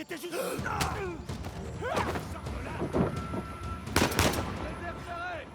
J'étais juste... Sors de là. Réserve serrée.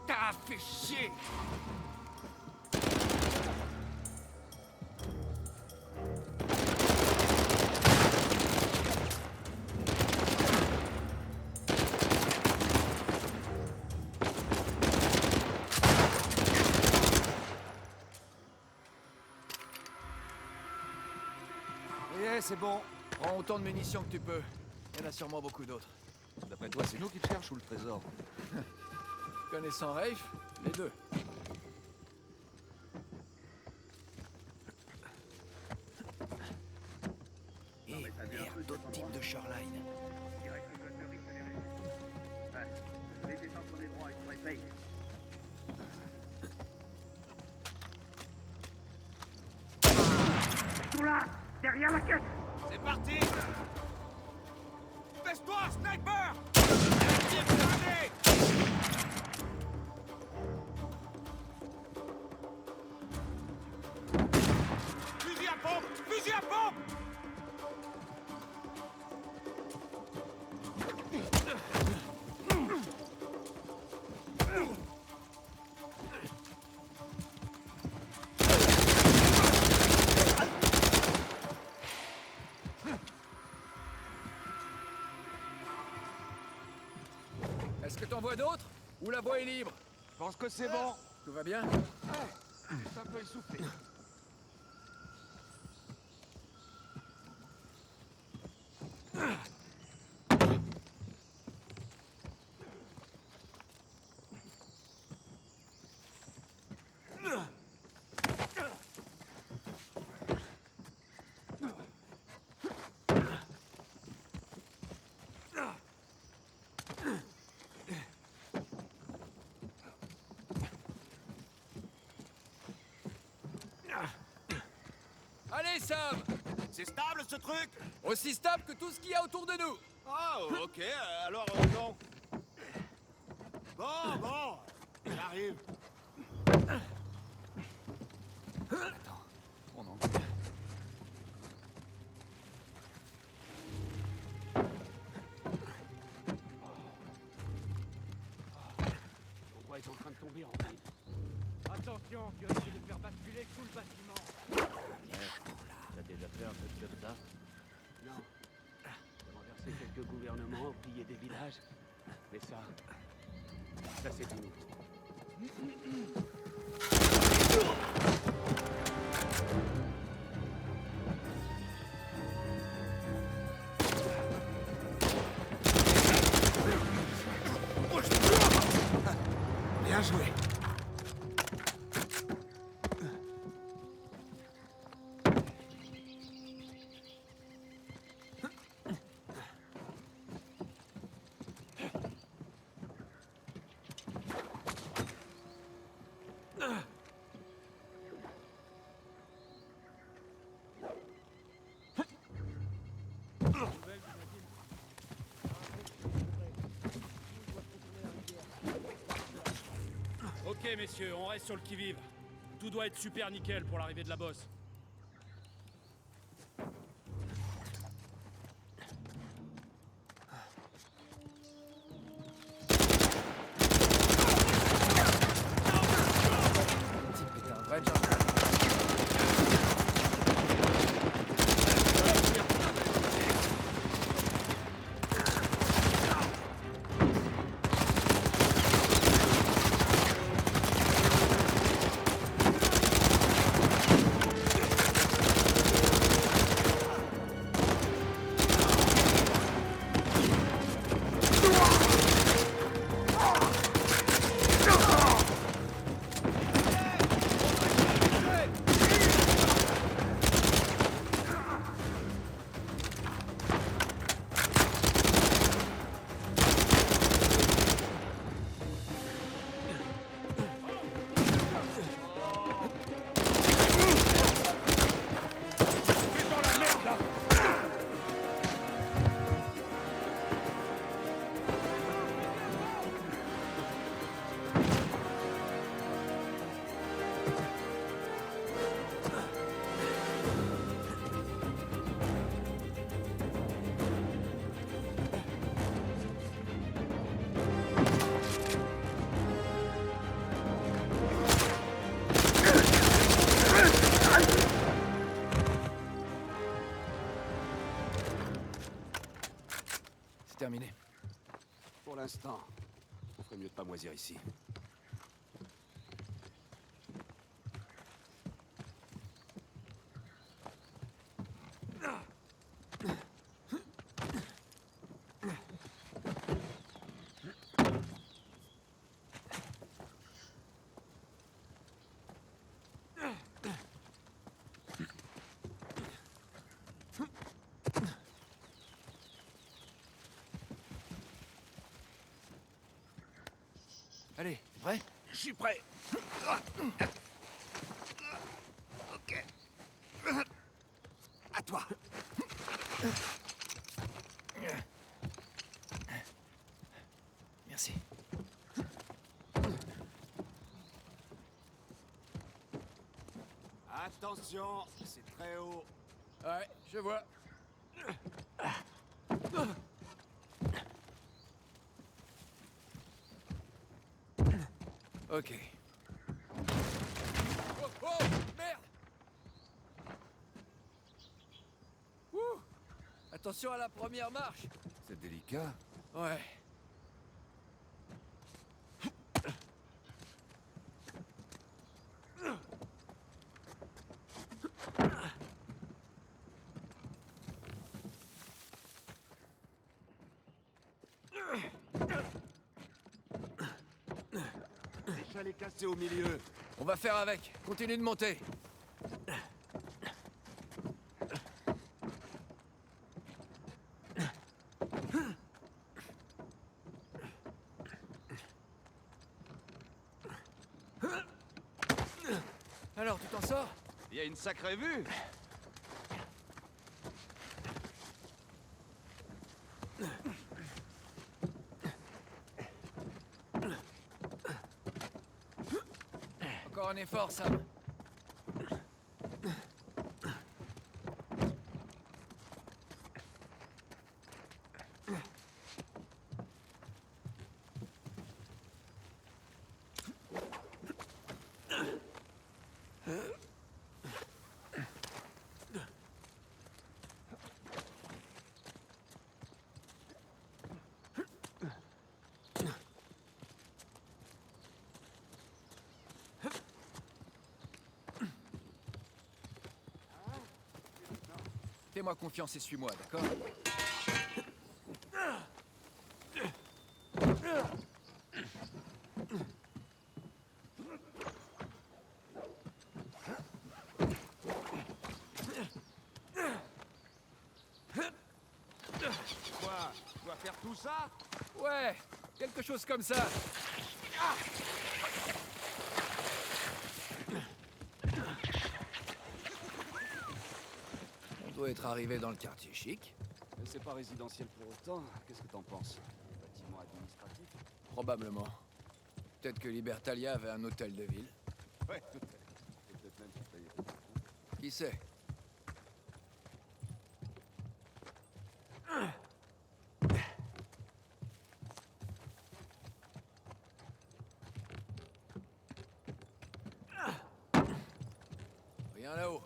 T'as fait chier! C'est bon. Prends autant de munitions que tu peux. Il y en a sûrement beaucoup d'autres. D'après toi, c'est nous qui le cherchons ou le trésor? Connaissant Rafe, les deux. Et merde, d'autres types de shoreline. Tout là, derrière la caisse. C'est parti! Baisse-toi, sniper! Tire, grenade! Fusil à pompe! Fusil à pompe! Est-ce que t'en vois d'autres? Ou la voie est libre? Je pense que c'est bon. Tout va bien? Juste un peu essoufflé. Allez, Sam! C'est stable ce truc? Aussi stable que tout ce qu'il y a autour de nous! Oh, ok, alors non. Bon, j'arrive. On en... Pourquoi est en train de tomber en ville? Attention, tu risques de faire basculer tout le bâtiment. T'as déjà fait un truc comme ça? Non. J'ai renversé quelques gouvernements, pillé des villages. Mais ça c'est fini. Bien joué. Ok, messieurs, on reste sur le qui-vive. Tout doit être super nickel pour l'arrivée de la bosse. terminé. Pour l'instant, on ferait mieux de pas moisir ici. Allez, prêt? Je suis prêt. Ok. À toi. Merci. Attention, c'est très haut. Ouais, je vois. Ok. Oh, oh, merde! Ouh! Attention à la première marche. C'est délicat. Ouais. Les chalets cassés au milieu. On va faire avec. Continue de monter. Alors, tu t'en sors? Il y a une sacrée vue. Encore un effort, Sam. Fais-moi confiance et suis-moi, d'accord? Quoi? Tu dois faire tout ça? Ouais, quelque chose comme ça. On doit être arrivé dans le quartier chic. Mais c'est pas résidentiel pour autant. Qu'est-ce que t'en penses? Bâtiment administratif? Probablement. Peut-être que Libertalia avait un hôtel de ville. Ouais, peut-être. Et peut-être même qu'il payait pas. Qui sait? Rien là-haut.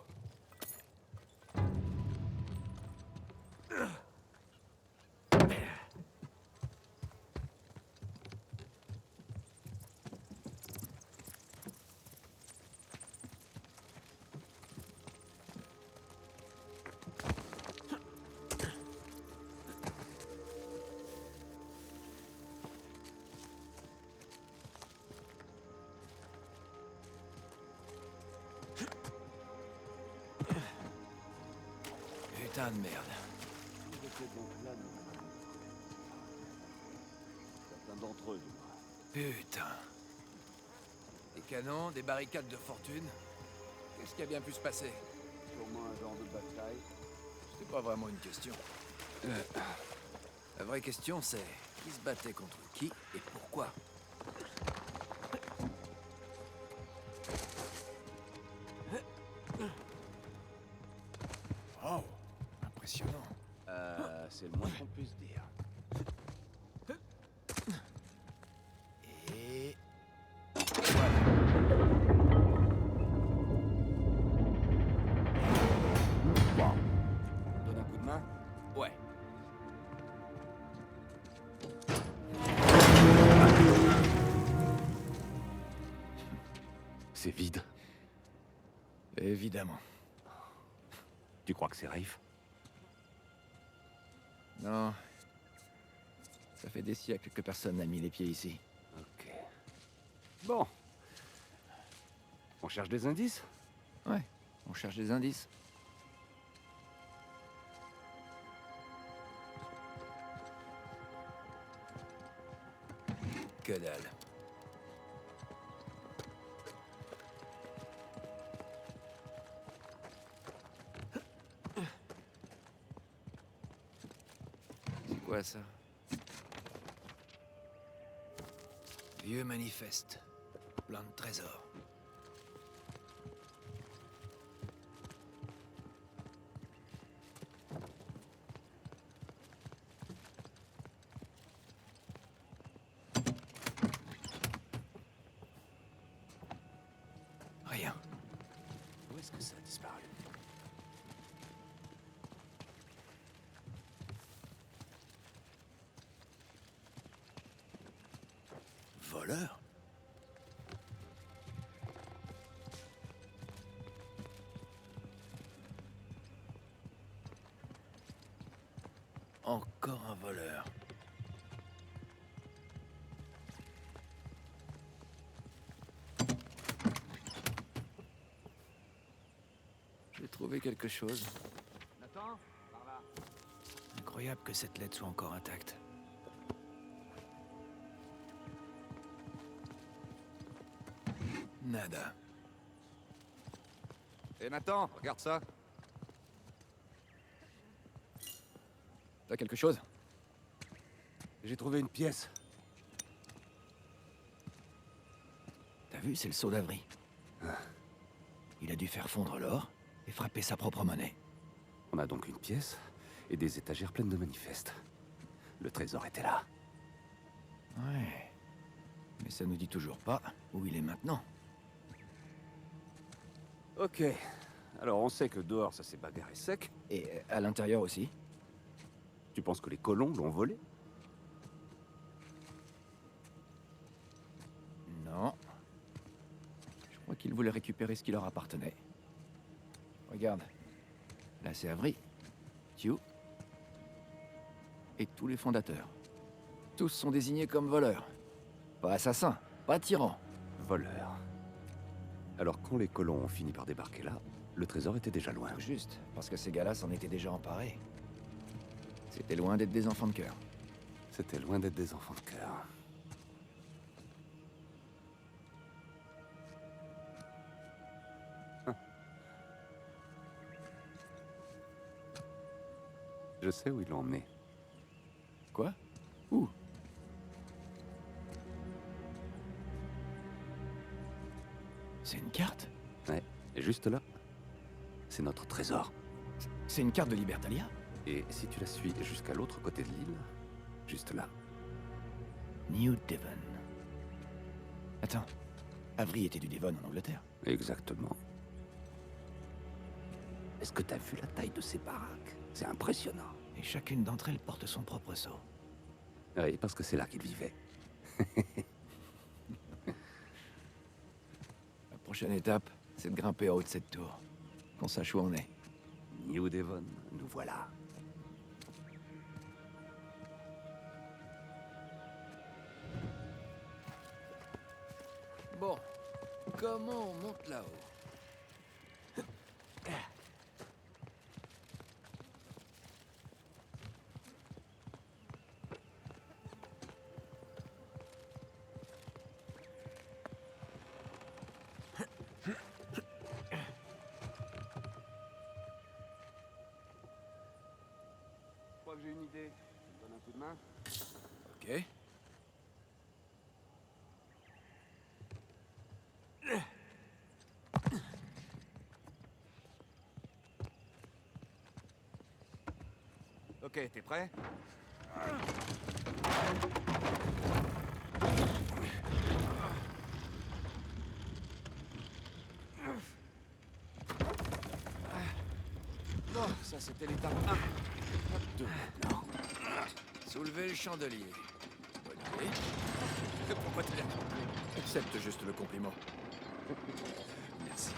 Putain de merde. Ils étaient donc là, nous. Certains d'entre eux, du moins. Putain. Des canons, des barricades de fortune. Qu'est-ce qui a bien pu se passer? Sûrement un genre de bataille. C'est pas vraiment une question. La vraie question, c'est qui se battait contre qui et pourquoi? Oh, impressionnant. C'est le moins qu'on puisse dire. Et... Donne un coup de main. Ouais. vide. Évidemment. Tu crois que c'est Rafe? Non. Ça fait des siècles que personne n'a mis les pieds ici. Ok. Bon. On cherche des indices? Ouais, on cherche des indices. Que dalle. C'est quoi ça? Vieux manifeste. Plein de trésors. Rien. Où est-ce que ça a disparu? Voleur? Encore un voleur. J'ai trouvé quelque chose. Nathan, par là. Incroyable que cette lettre soit encore intacte. Nada. Et Nathan, regarde ça. T'as quelque chose? J'ai trouvé une pièce. T'as vu, c'est le sceau d'Avry. Il a dû faire fondre l'or et frapper sa propre monnaie. On a donc une pièce et des étagères pleines de manifestes. Le trésor était là. Ouais. Mais ça nous dit toujours pas où il est maintenant. Ok. Alors on sait que dehors ça s'est bagarré sec. Et à l'intérieur aussi. Tu penses que les colons l'ont volé? Non. Je crois qu'ils voulaient récupérer ce qui leur appartenait. Regarde. Là, c'est Avery, Tew et tous les fondateurs. Tous sont désignés comme voleurs. Pas assassins, pas tyrans. Voleur. Alors quand les colons ont fini par débarquer là, le trésor était déjà loin. Tout juste, parce que ces gars-là s'en étaient déjà emparés. C'était loin d'être des enfants de cœur. C'était loin d'être des enfants de cœur. Je sais où ils l'ont emmené. Quoi? Où? C'est une carte? Ouais, et juste là, c'est notre trésor. C'est une carte de Libertalia? Et si tu la suis jusqu'à l'autre côté de l'île, juste là. New Devon. Attends, Avery était du Devon en Angleterre. Exactement. Est-ce que t'as vu la taille de ces baraques? C'est impressionnant. Et chacune d'entre elles porte son propre sceau. Oui, parce que c'est là qu'ils vivaient. La prochaine étape, c'est de grimper en haut de cette tour. Qu'on sache où on est. New Devon, nous voilà. Bon, comment on monte là-haut? Je crois que j'ai une idée. Tu me donnes un coup de main? Ok. Ok, t'es prêt? Bon, ça c'était l'étape 1. Étape 2 maintenant. Soulever le chandelier. Bonne idée. Pourquoi tu l'as compris? Accepte juste le compliment. Merci.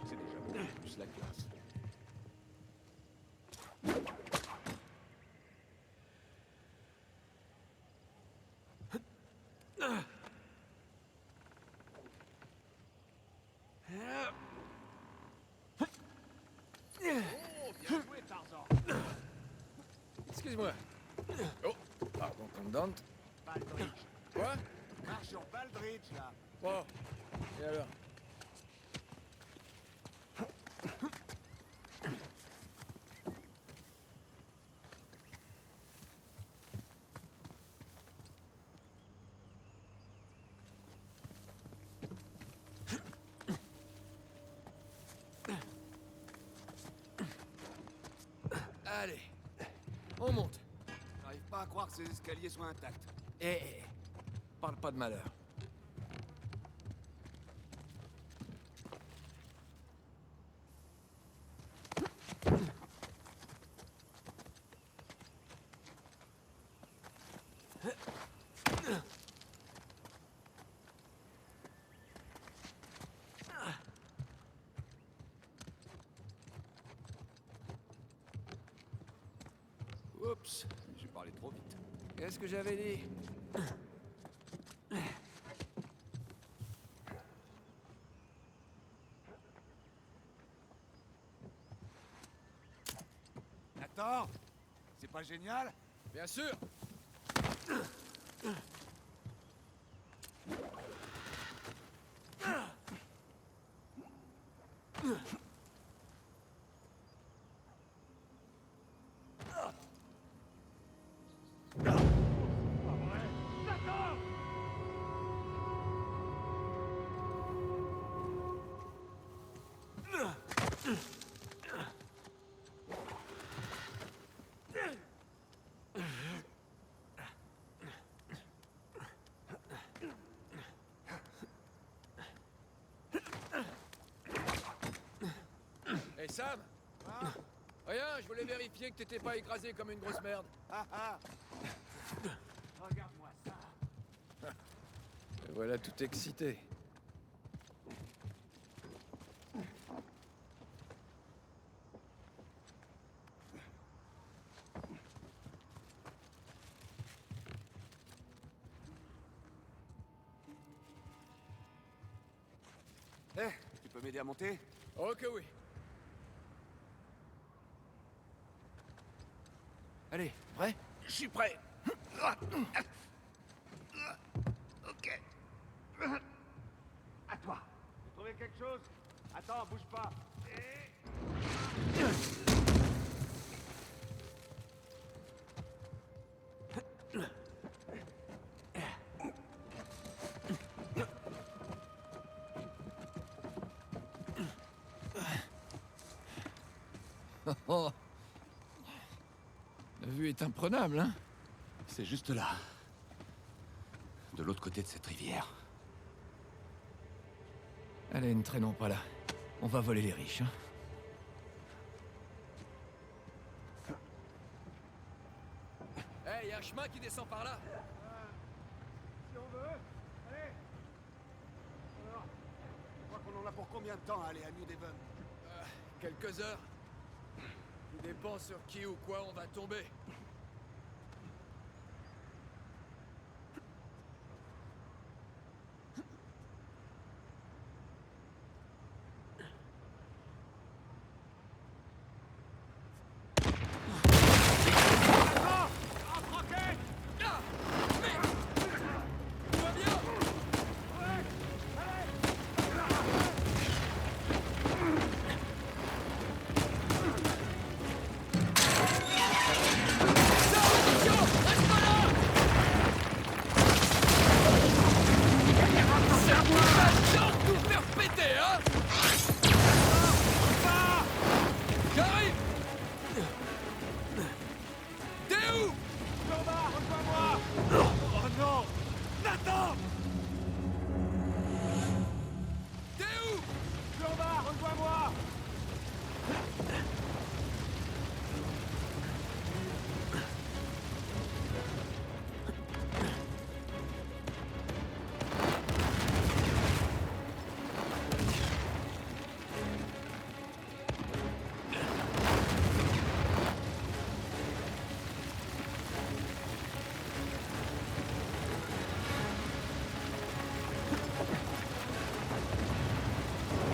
C'est déjà beaucoup plus la classe. Excuse-moi. Oh, pardon, commandant. Baldridge. Quoi? Marche sur Baldridge, là. Bon, et alors? Allez, on monte. J'arrive pas à croire que ces escaliers soient intacts. Parle pas de malheur. Oups, j'ai parlé trop vite. Qu'est-ce que j'avais dit? Attends, c'est pas génial? Bien sûr. Hey Sam! Rien, je voulais vérifier que t'étais pas écrasé comme une grosse merde. Ah ah. Regarde-moi ça. Et voilà tout excité. Eh, tu peux m'aider à monter? Oh que oui. Allez, prêt? Je suis prêt. Ok. À toi. Vous trouvez quelque chose? Attends, bouge pas. Oh. La vue est imprenable, hein? C'est juste là. De l'autre côté de cette rivière. Allez, ne traînons pas là. On va voler les riches, hein? Hey, y a un chemin qui descend par là. Si on veut. Allez. Alors, tu crois qu'on en a pour combien de temps à aller à New Devon? Quelques heures. Tout dépend sur qui ou quoi on va tomber.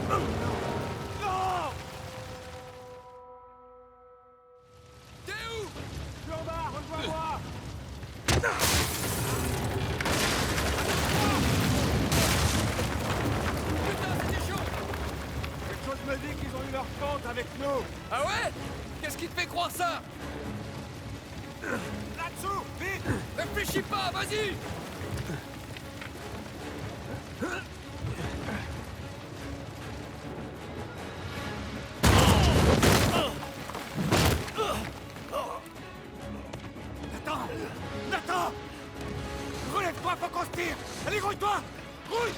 T'es où? Je suis en bas, rejoins-moi! Putain, c'était chaud! Quelque chose me dit qu'ils ont eu leur compte avec nous! Ah ouais? Qu'est-ce qui te fait croire ça? Là-dessous! Vite! Réfléchis pas, vas-y! Nathan! Nathan! Relève-toi, faut qu'on se tire! Allez, grouille-toi! Grouille!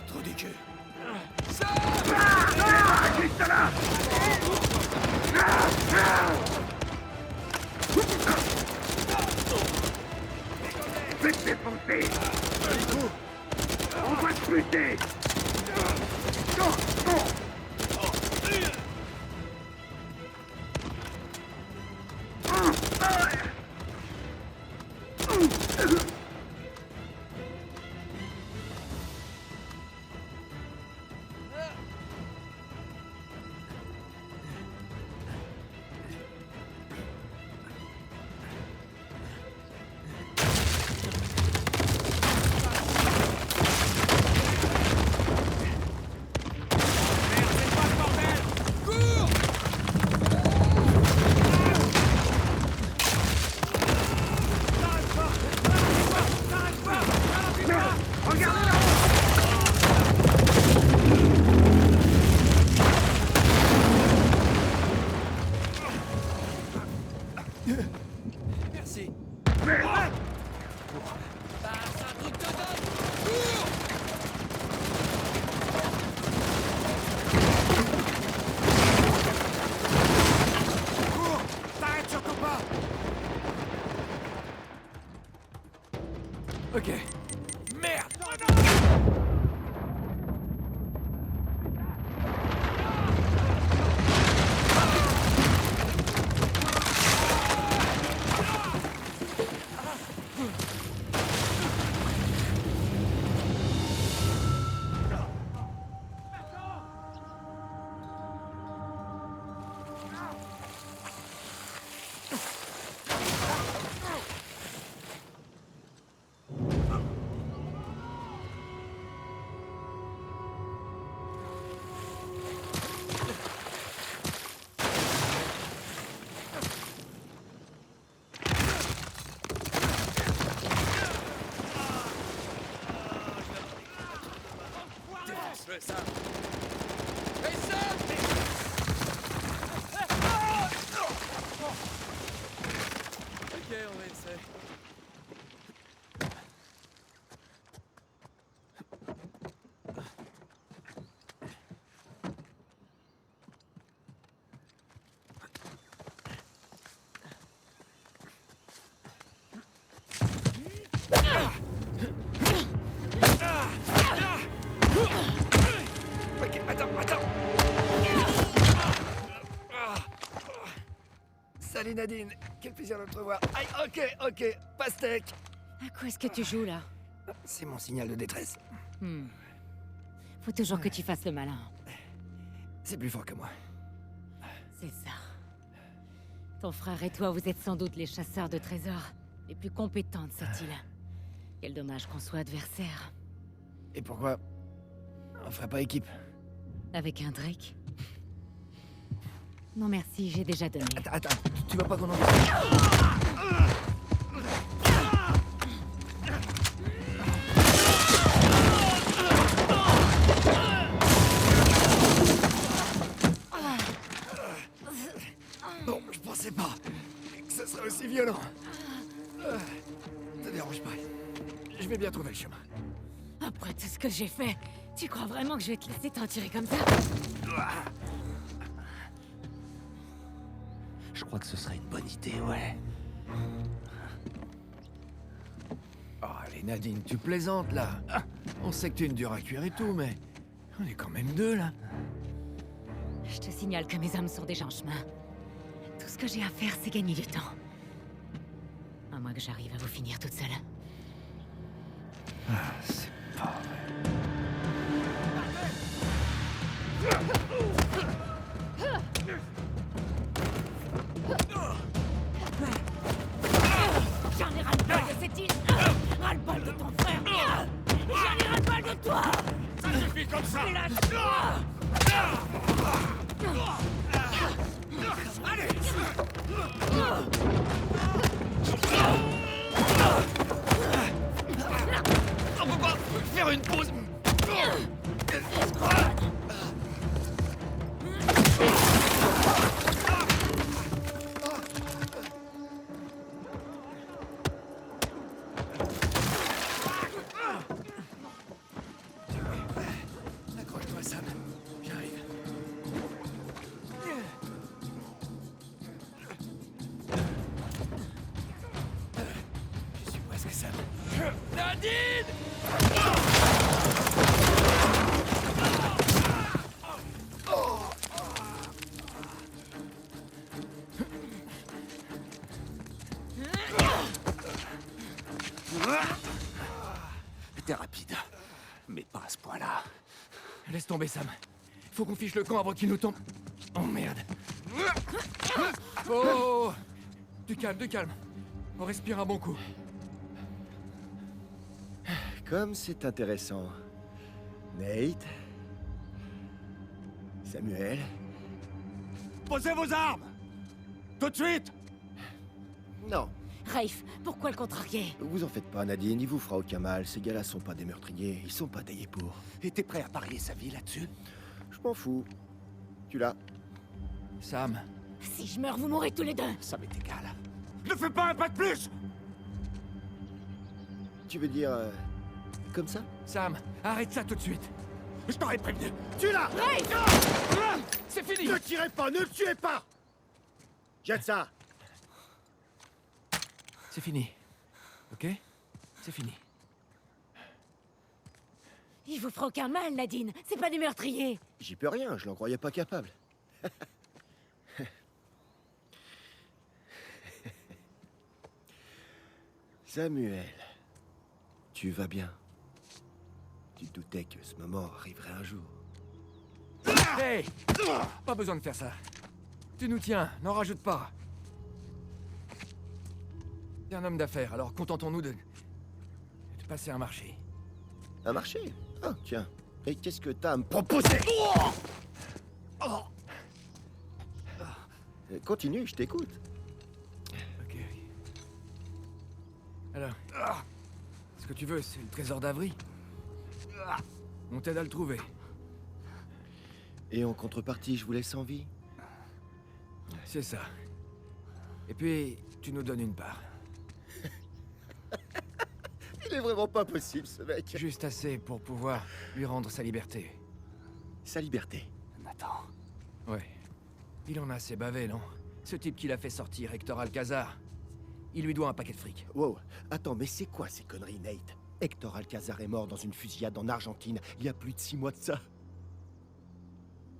Trop du cul. Faites défoncer! On va se buter! Non, non! Merci. Merde! Ah, c'est un truc de dingue! Cours! Cours! T'arrêtes surtout pas! Ok. Merde! Défonce-le, ça! Hey, Sam! Ok, on va essayer. Ok, attends! Salut Nadine, quel plaisir de te revoir. Aïe, ok, pastèque. À quoi est-ce que tu joues là? C'est mon signal de détresse. Faut toujours que tu fasses le malin. C'est plus fort que moi. C'est ça. Ton frère et toi, vous êtes sans doute les chasseurs de trésors les plus compétents de cette île. Quel dommage qu'on soit adversaires. Et pourquoi on ferait pas équipe? Avec un Drake? Non merci, j'ai déjà donné. Attends, tu vas pas qu'on en discute? Bon, je pensais pas que ce serait aussi violent. Te dérange pas. Je vais bien trouver le chemin. Après tout ce que j'ai fait, tu crois vraiment que je vais te laisser t'en tirer comme ça? Je crois que ce serait une bonne idée, ouais. Oh, allez Nadine, tu plaisantes là. On sait que tu es une dure à cuire et tout, mais on est quand même deux là. Je te signale que mes hommes sont déjà en chemin. Tout ce que j'ai à faire, c'est gagner du temps. À moins que j'arrive à vous finir toute seule. C'est pas vrai. J'en ai ras-le-bol de cette île. Ras-le-bol de ton frère. J'en ai ras-le-bol de toi. Ça suffit comme ça. On peut pas faire une pause. Accroche-toi, Sam. J'arrive. Je suis presque Sam. Nadine! T'es rapide. Mais pas à ce point-là. Laisse tomber, Sam. Faut qu'on fiche le camp avant qu'il nous tombe. Oh merde. Oh! Du calme, du calme. On respire un bon coup. Comme c'est intéressant. Nate. Samuel. Posez vos armes. Tout de suite. Non, Rafe, pourquoi le contrarier? vous en faites pas, Nadine, il vous fera aucun mal. Ces gars-là sont pas des meurtriers, ils sont pas taillés pour. Et t'es prêt à parier sa vie là-dessus? Je m'en fous. Tu l'as. Sam, Si je meurs, vous mourrez tous les deux. Ça m'est égal. Ne fais pas un pas de plus. Tu veux dire... comme ça? Sam, arrête ça tout de suite. Je t'aurais prévenu. Tu l'as. C'est fini! Ne tirez pas, ne le tuez pas! Jette ça! C'est fini. Ok? C'est fini. Il vous fera aucun mal, Nadine. C'est pas des meurtriers. J'y peux rien, je l'en croyais pas capable. Samuel, tu vas bien. Tu te doutais que ce moment arriverait un jour. Hey! Pas besoin de faire ça. Tu nous tiens, n'en rajoute pas. T'es un homme d'affaires, alors contentons-nous de passer un marché. Un marché? Ah, tiens. Et qu'est-ce que t'as à me proposer? Continue, je t'écoute. Ok. Alors, ce que tu veux, c'est le trésor d'Avry. On t'aide à le trouver. Et en contrepartie, je vous laisse en vie. C'est ça. Et puis, tu nous donnes une part. Il est vraiment pas possible, ce mec. Juste assez pour pouvoir lui rendre sa liberté. Sa liberté. Nathan. Ouais. Il en a assez bavé, non? Ce type qui l'a fait sortir, Hector Alcazar. Il lui doit un paquet de fric. Wow. Attends, mais c'est quoi ces conneries, Nate? Hector Alcazar est mort dans une fusillade en Argentine, il y a plus de 6 mois de ça.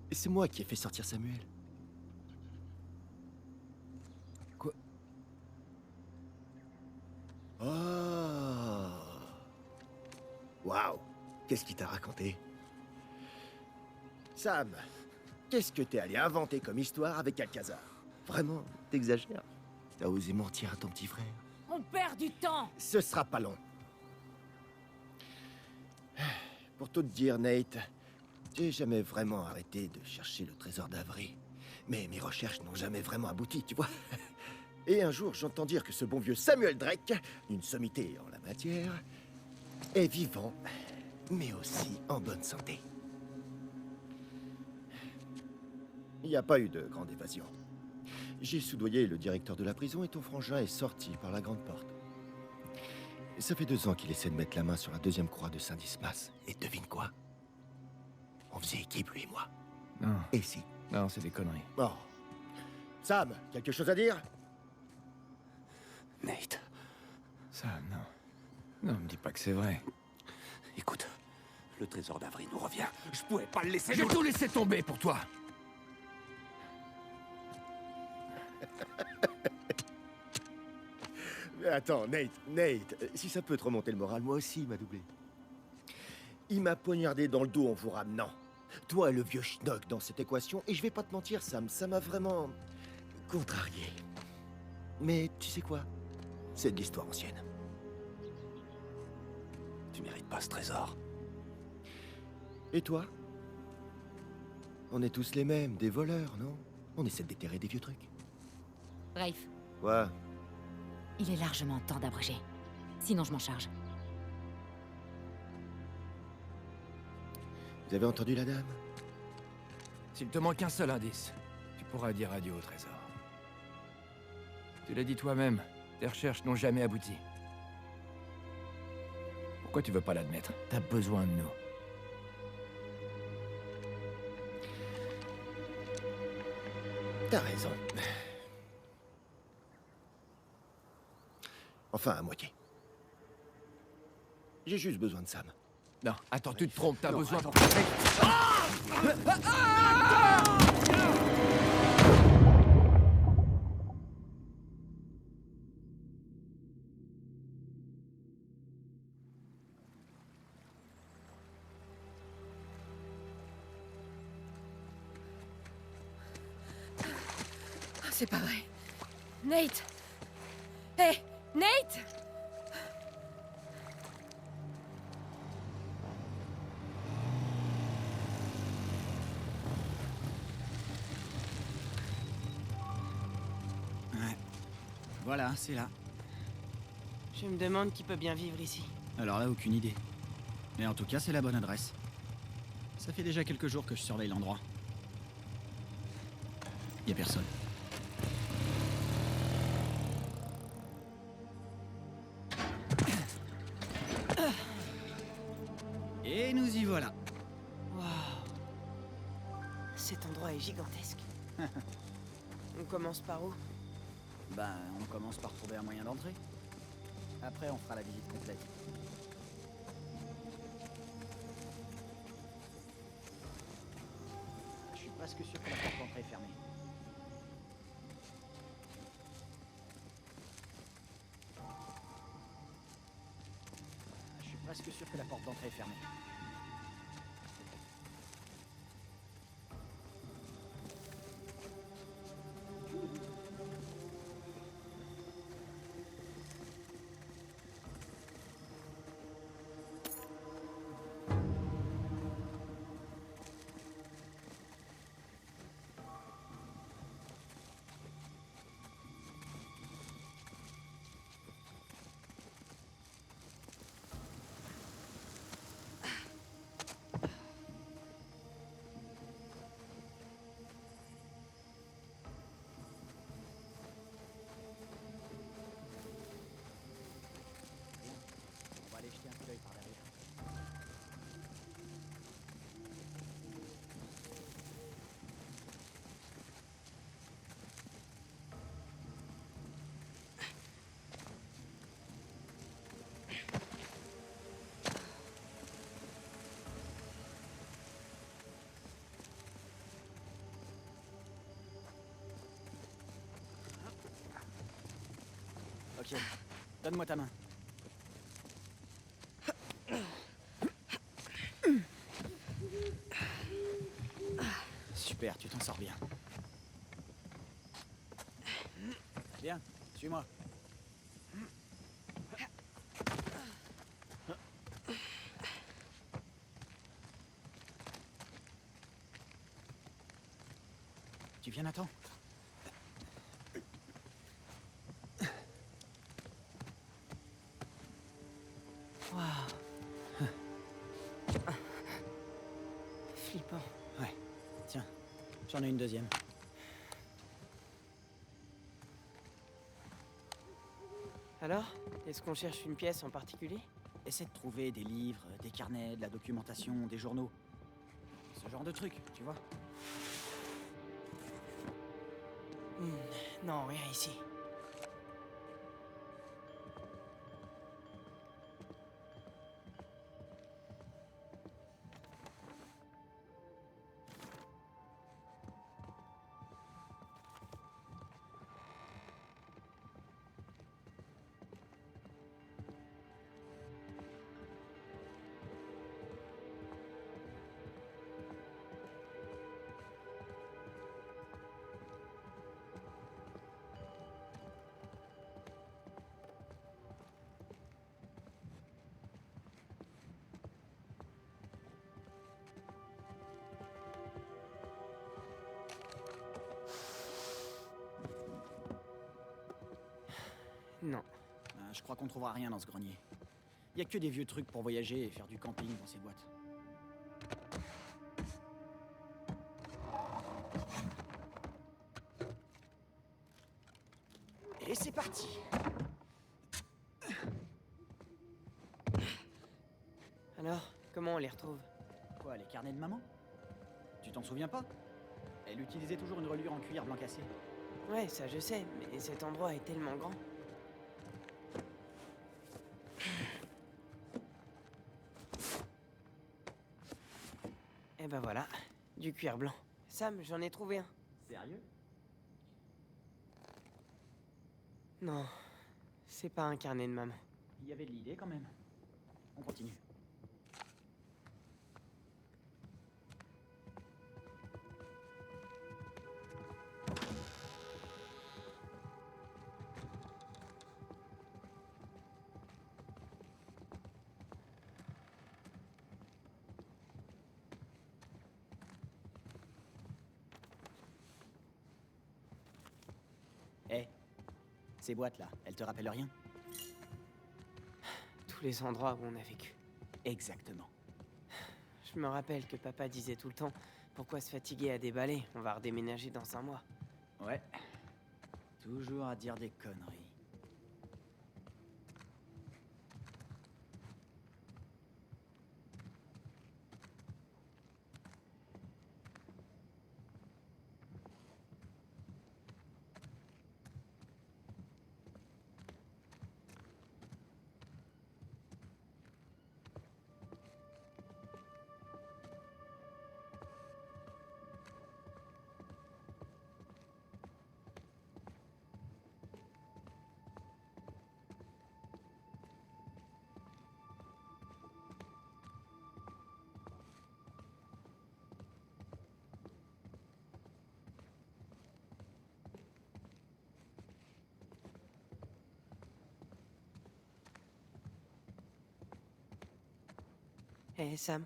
Et c'est moi qui ai fait sortir Samuel. Quoi? Oh. Waouh. Qu'est-ce qu'il t'a raconté? Sam, qu'est-ce que t'es allé inventer comme histoire avec Alcazar? Vraiment, t'exagères. T'as osé mentir à ton petit frère. On perd du temps. Ce sera pas long. Pour tout te dire, Nate, j'ai jamais vraiment arrêté de chercher le trésor d'Avry. Mais mes recherches n'ont jamais vraiment abouti, tu vois. Et un jour, j'entends dire que ce bon vieux Samuel Drake, une sommité en la matière, est vivant, mais aussi en bonne santé. Il n'y a pas eu de grande évasion. J'ai soudoyé le directeur de la prison et ton frangin est sorti par la grande porte. Ça fait 2 ans qu'il essaie de mettre la main sur la 2e croix de Saint-Dismas. Et devine quoi? On faisait équipe, lui et moi. Non, Et si? non, c'est des conneries. Oh. Sam, quelque chose à dire? Nate. Ça, non. Non, me dis pas que c'est vrai. Écoute, le trésor d'Avry nous revient. Je pouvais pas le laisser. J'ai tout laissé tomber pour toi. Attends, Nate, si ça peut te remonter le moral, moi aussi, il m'a doublé. Il m'a poignardé dans le dos en vous ramenant. Toi et le vieux schnock dans cette équation, et je vais pas te mentir, Sam, ça m'a vraiment... contrarié. Mais tu sais quoi? C'est de l'histoire ancienne. Tu mérites pas ce trésor. Et toi? On est tous les mêmes, des voleurs, non? On essaie de déterrer des vieux trucs. Rafe, Ouais. il est largement temps d'abréger. Sinon, je m'en charge. Vous avez entendu la dame? S'il te manque un seul indice, tu pourras dire adieu au trésor. Tu l'as dit toi-même, tes recherches n'ont jamais abouti. Pourquoi tu veux pas l'admettre? T'as besoin de nous. T'as raison. Enfin, à moitié. J'ai juste besoin de Sam. Non, attends, tu te trompes, t'as Non, besoin... attends. C'est pas vrai. Nate! Hé! Nate! Ouais. Voilà, c'est là. Je me demande qui peut bien vivre ici. Alors là, aucune idée. Mais en tout cas, c'est la bonne adresse. Ça fait déjà quelques jours que je surveille l'endroit. Y a personne. Et nous y voilà. Waouh. Cet endroit est gigantesque. On commence par où? Ben, on commence par trouver un moyen d'entrer. Après, on fera la visite complète. Je suis presque sûr que la porte d'entrée est fermée. Je suis presque sûr que la porte d'entrée est fermée. On va aller jeter un coup d'œil par derrière. Ok, donne-moi ta main. Super, tu t'en sors bien. Bien, suis-moi. Tu viens, Nathan? Waouh. Flippant. Ouais, tiens, j'en ai une deuxième. Alors? Est-ce qu'on cherche une pièce en particulier? Essaie de trouver des livres, des carnets, de la documentation, des journaux. Ce genre de trucs, tu vois. Non, rien ici. Non. Je crois qu'on trouvera rien dans ce grenier. Y a que des vieux trucs pour voyager et faire du camping dans ces boîtes. Et c'est parti. Alors, comment on les retrouve? Quoi, les carnets de maman? Tu t'en souviens pas? Elle utilisait toujours une reliure en cuir blanc cassé. Ouais, ça je sais, mais cet endroit est tellement grand. Et ben voilà, du cuir blanc. Sam, j'en ai trouvé un. Sérieux? Non, c'est pas un carnet de maman. Il y avait de l'idée quand même. On continue. Hé, ces boîtes-là, elles te rappellent rien? Tous les endroits où on a vécu. Exactement. Je me rappelle que papa disait tout le temps, pourquoi se fatiguer à déballer, on va redéménager dans un mois. Ouais. Toujours à dire des conneries. Hé Sam,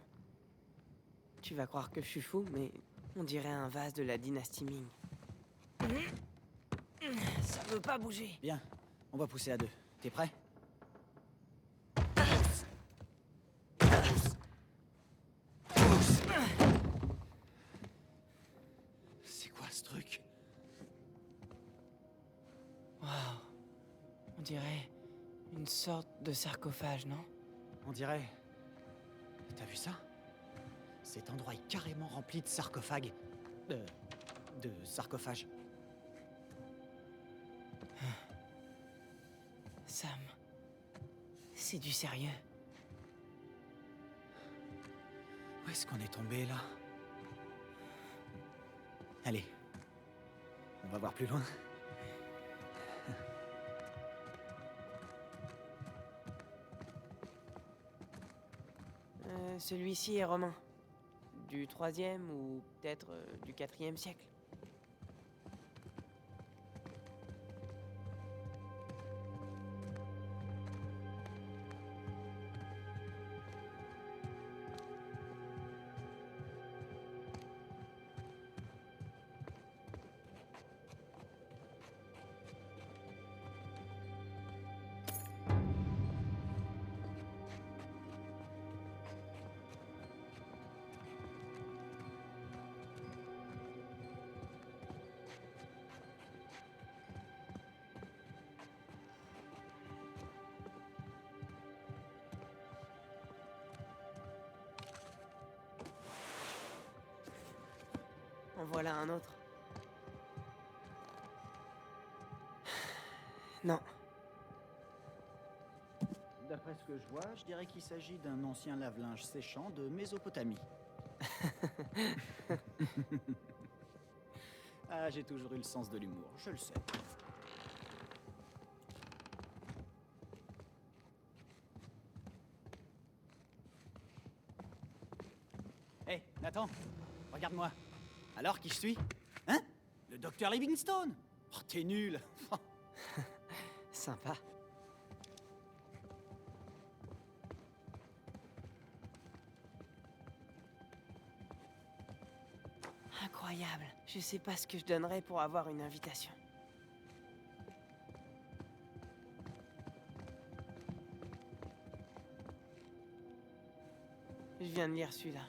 tu vas croire que je suis fou, mais on dirait un vase de la dynastie Ming. Ça veut pas bouger. Bien, on va pousser à deux. T'es prêt? C'est quoi ce truc? Waouh, on dirait une sorte de sarcophage, non? On dirait... T'as vu ça? Cet endroit est carrément rempli de sarcophages. De sarcophages. Sam, c'est du sérieux. Où est-ce qu'on est tombé, là? Allez. On va voir plus loin. Celui-ci est romain. Du 3e ou peut-être du 4e siècle. En voilà un autre. Non. D'après ce que je vois, je dirais qu'il s'agit d'un ancien lave-linge séchant de Mésopotamie. Ah, j'ai toujours eu le sens de l'humour, je le sais. Hé, Nathan, regarde-moi. Alors, qui je suis? Hein? Le docteur Livingstone? Oh, t'es nul. Sympa. Incroyable. Je sais pas ce que je donnerais pour avoir une invitation. Je viens de lire celui-là.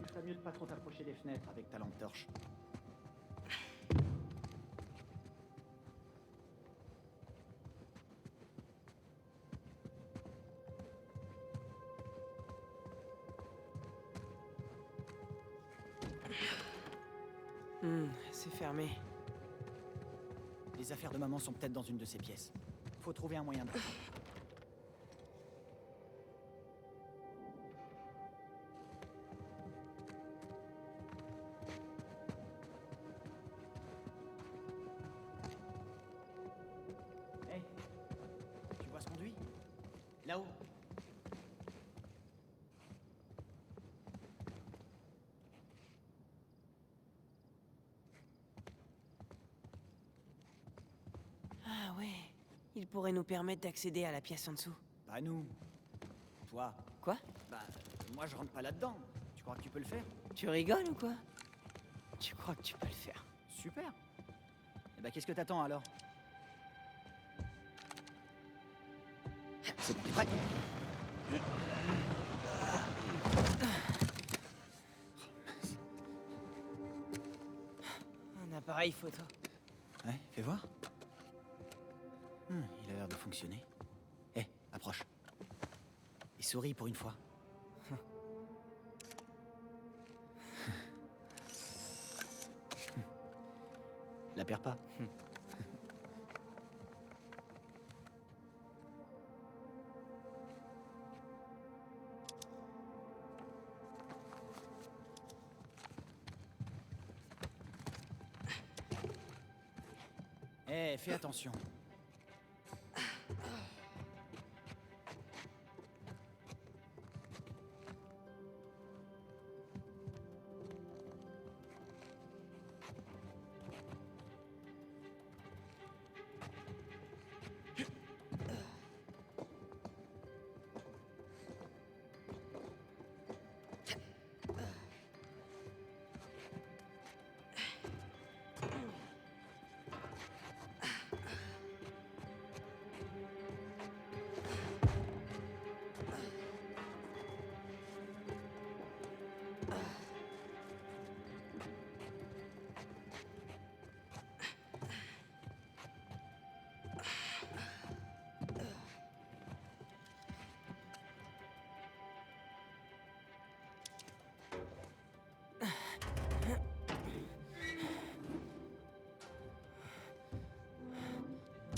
Tu ferais mieux de pas trop t'approcher des fenêtres avec ta lampe torche. C'est fermé. Les affaires de maman sont peut-être dans une de ces pièces. Faut trouver un moyen de... Hey, tu vois ce conduit? Là-haut. Ah ouais. Il pourrait nous permettre d'accéder à la pièce en dessous. Bah nous. Toi. Quoi? Bah, moi je rentre pas là-dedans. Tu crois que tu peux le faire? Tu rigoles ou quoi? Tu crois que tu peux le faire? Super. Eh bah qu'est-ce que t'attends alors? C'est bon, t'es prêt? Un appareil photo. Ouais, fais voir. Il a l'air de fonctionner. Eh, approche. Et souris pour une fois. La perds pas. Eh, fais attention.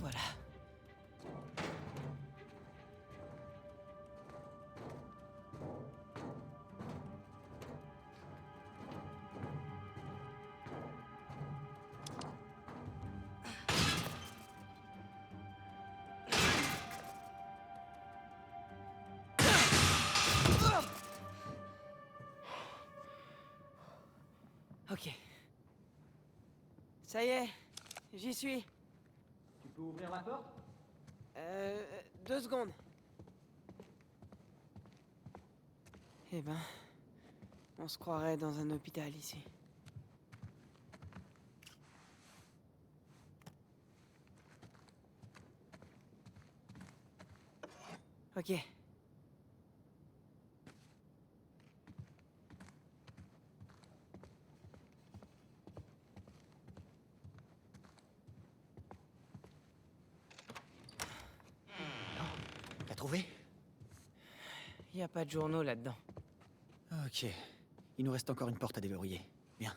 Voilà. Ok. Ça y est, j'y suis. Tu peux ouvrir la porte? 2 secondes. Eh ben, on se croirait dans un hôpital ici. Ok. T'as trouvé? Y a pas de journaux là-dedans. Ok. Il nous reste encore une porte à déverrouiller. Viens.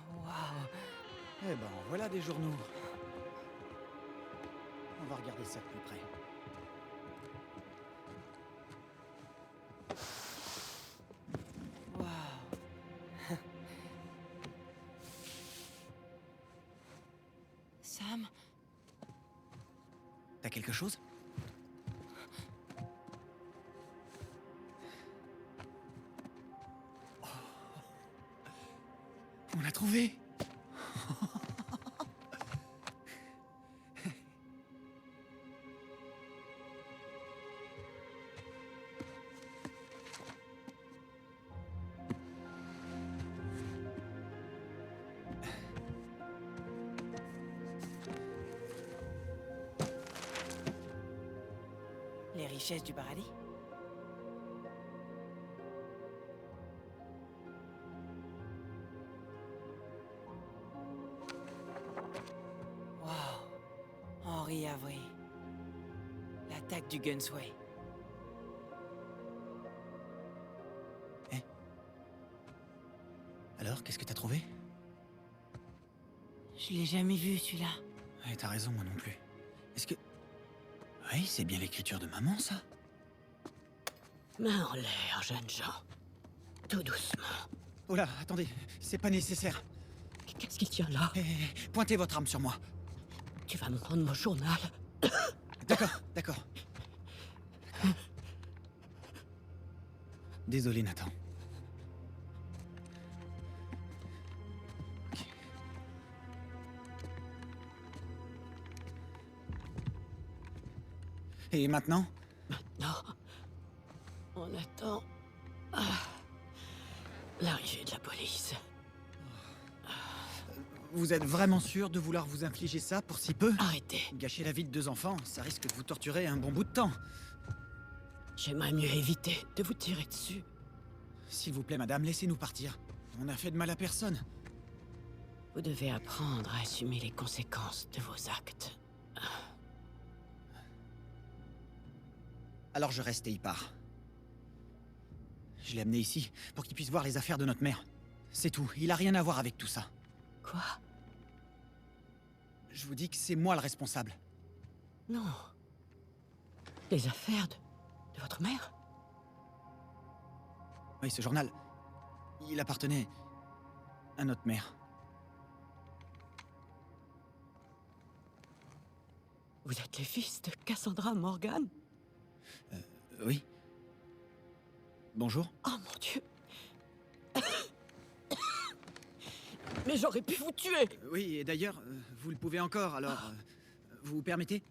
Waouh. Eh ben, voilà des journaux. On va regarder ça de plus près. Sam, T'as quelque chose? Oh. On l'a trouvé! les richesses du paradis? Wow. Henri Avery. L'attaque du Gunsway. Alors, qu'est-ce que t'as trouvé? Je l'ai jamais vu, celui-là. Ouais, t'as raison, moi non plus. Est-ce que... Oui, c'est bien l'écriture de maman, ça? Main en l'air, jeunes gens. Tout doucement. Oh là, attendez, c'est pas nécessaire. Qu'est-ce qu'il tient là? Pointez votre arme sur moi. Tu vas me prendre mon journal. D'accord, d'accord. Désolé, Nathan. Ok. Et maintenant? Non. On attend... l'arrivée de la police. Vous êtes vraiment sûr de vouloir vous infliger ça pour si peu? Arrêtez. Gâcher la vie de 2 enfants, ça risque de vous torturer un bon bout de temps. J'aimerais mieux éviter de vous tirer dessus. S'il vous plaît, madame, laissez-nous partir. On n'a fait de mal à personne. Vous devez apprendre à assumer les conséquences de vos actes. Alors je reste et il part. Je l'ai amené ici pour qu'il puisse voir les affaires de notre mère. C'est tout, il a rien à voir avec tout ça. Quoi? Je vous dis que c'est moi le responsable. Non. Les affaires de votre mère? Oui, ce journal, il appartenait à notre mère. Vous êtes les fils de Cassandra Morgan? Oui. Bonjour. Oh mon Dieu! Mais j'aurais pu vous tuer! Oui, et d'ailleurs, vous le pouvez encore, alors... vous permettez?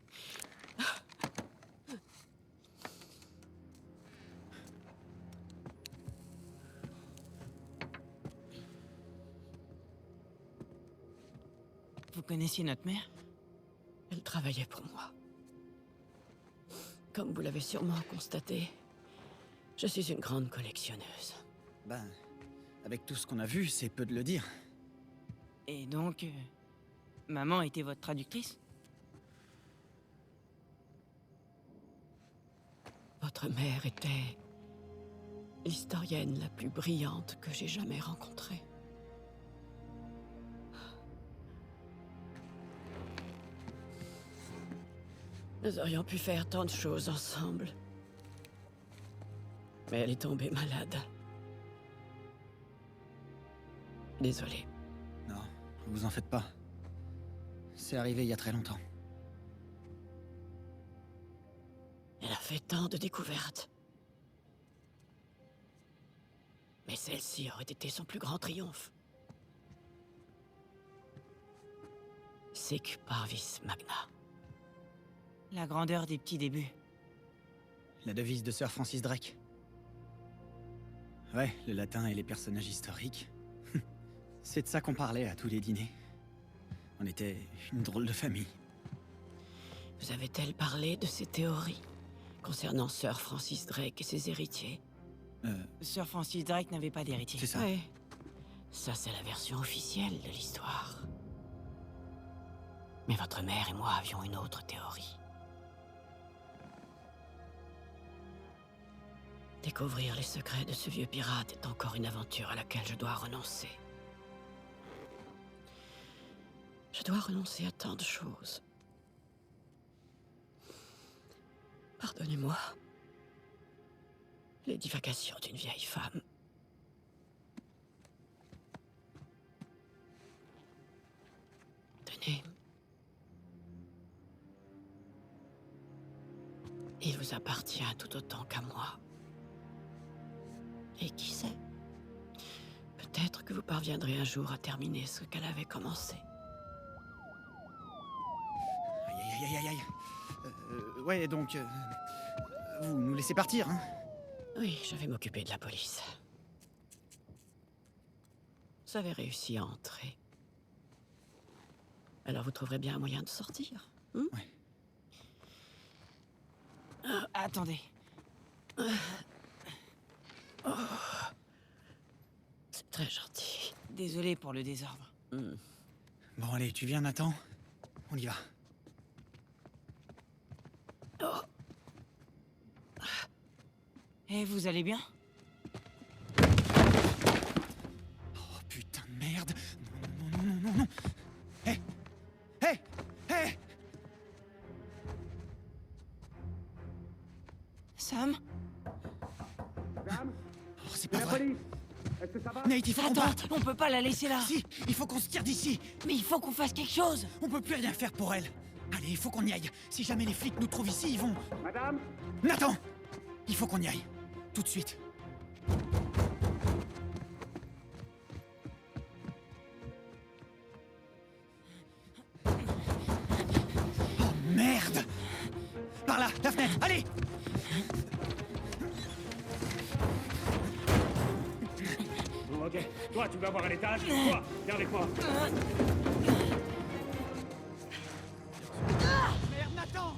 Vous connaissiez notre mère? Elle travaillait pour moi. Comme vous l'avez sûrement constaté, je suis une grande collectionneuse. Ben, avec tout ce qu'on a vu, c'est peu de le dire. Et donc, maman était votre traductrice? Votre mère était l'historienne la plus brillante que j'ai jamais rencontrée. Nous aurions pu faire tant de choses ensemble. Mais elle est tombée malade. Désolée. Non, vous en faites pas. C'est arrivé il y a très longtemps. Elle a fait tant de découvertes. Mais celle-ci aurait été son plus grand triomphe. Sic parvis magna. La grandeur des petits débuts. La devise de Sir Francis Drake. Ouais, le latin et les personnages historiques. C'est de ça qu'on parlait à tous les dîners. On était une drôle de famille. Vous avez-elle parlé de ses théories concernant Sir Francis Drake et ses héritiers? Sir Francis Drake n'avait pas d'héritier. C'est ça. Ouais. Ça, c'est la version officielle de l'histoire. Mais votre mère et moi avions une autre théorie. Découvrir les secrets de ce vieux pirate est encore une aventure à laquelle je dois renoncer. Je dois renoncer à tant de choses. Pardonnez-moi. Les divagations d'une vieille femme. Tenez. Il vous appartient tout autant qu'à moi. Et qui sait? Peut-être que vous parviendrez un jour à terminer ce qu'elle avait commencé. Aïe, aïe, aïe, aïe, aïe. Ouais, donc... vous nous laissez partir, hein? Oui, je vais m'occuper de la police. Vous avez réussi à entrer. Alors vous trouverez bien un moyen de sortir. Ouais. Attendez. C'est très gentil. Désolé pour le désordre. Bon, allez, tu viens, Nathan? On y va. Et vous allez bien? Oh, putain de merde! Non, non, non, non, non, non! Hé! Hé! Hé! Sam? Oh, c'est pas vrai! Nate, il faut qu'on Attends, parte! on peut pas la laisser là! Si, il faut qu'on se tire d'ici! Mais il faut qu'on fasse quelque chose! On peut plus rien faire pour elle! Allez, il faut qu'on y aille! Si jamais les flics nous trouvent ici, ils vont... Madame? Nathan! Il faut qu'on y aille! Tout de suite! Oh merde! Par là, la fenêtre, allez! Bon, ok. Toi, tu vas voir à l'étage. Toi, viens avec moi. Merde, Nathan!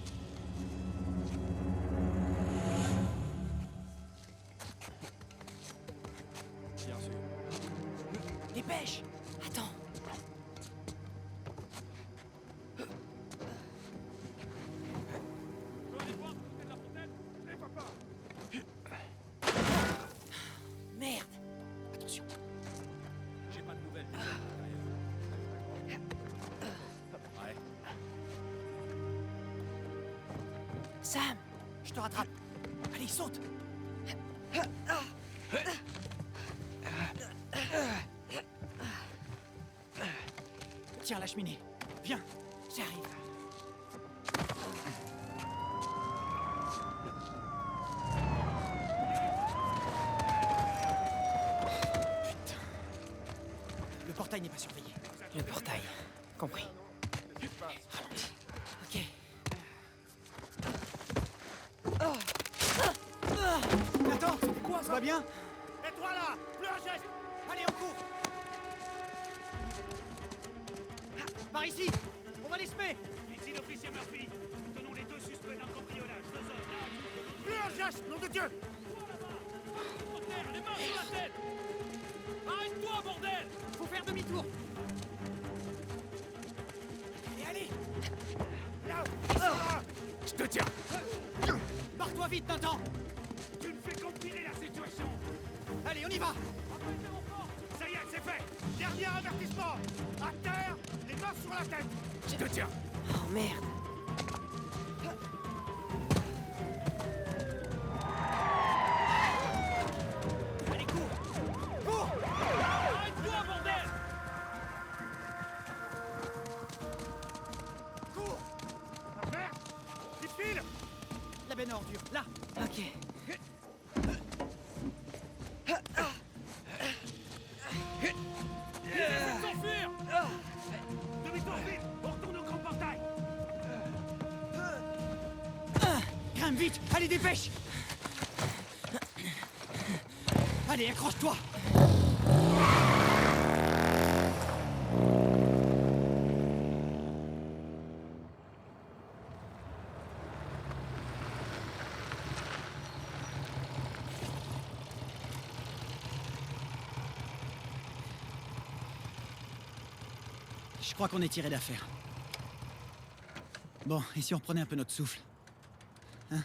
Bien sûr. Dépêche! Attends! Merde! Attention. J'ai pas de nouvelles. Ouais. Sam! Je te rattrape. Allez, saute! Tiens, la cheminée. Viens. J'arrive. Putain. Le portail n'est pas surveillé. Le portail. Compris. Ok. Nathan, quoi, ça va bien? Et toi là! Plus un geste! Allez, on court! Par ici! On va les semer! Ici l'officier Murphy. Nous tenons les deux suspects d'un cambriolage. 2 hommes. Plus un geste! Nom de Dieu! Au terre, les mains sur la tête. Arrête-toi, bordel! Faut faire demi-tour! Allez, allez! Là! Ah! Je te tiens! Barre-toi vite, Nathan! Tu ne fais qu'empirer la situation. Allez, on y va! Ça y est, c'est fait! Dernier avertissement! À terre, les mains sur la tête! Je te tiens! Oh merde! Allez, cours! Cours! Arrête-toi, bordel! Cours! Merde! Il file! La benne à ordures, là! Ok. S'enfuir! Demi-tour vite! On retourne au grand portail! Grimpe vite! Allez, dépêche! Allez, accroche-toi! Je crois qu'on est tiré d'affaire. Bon, et si on reprenait un peu notre souffle? Hein?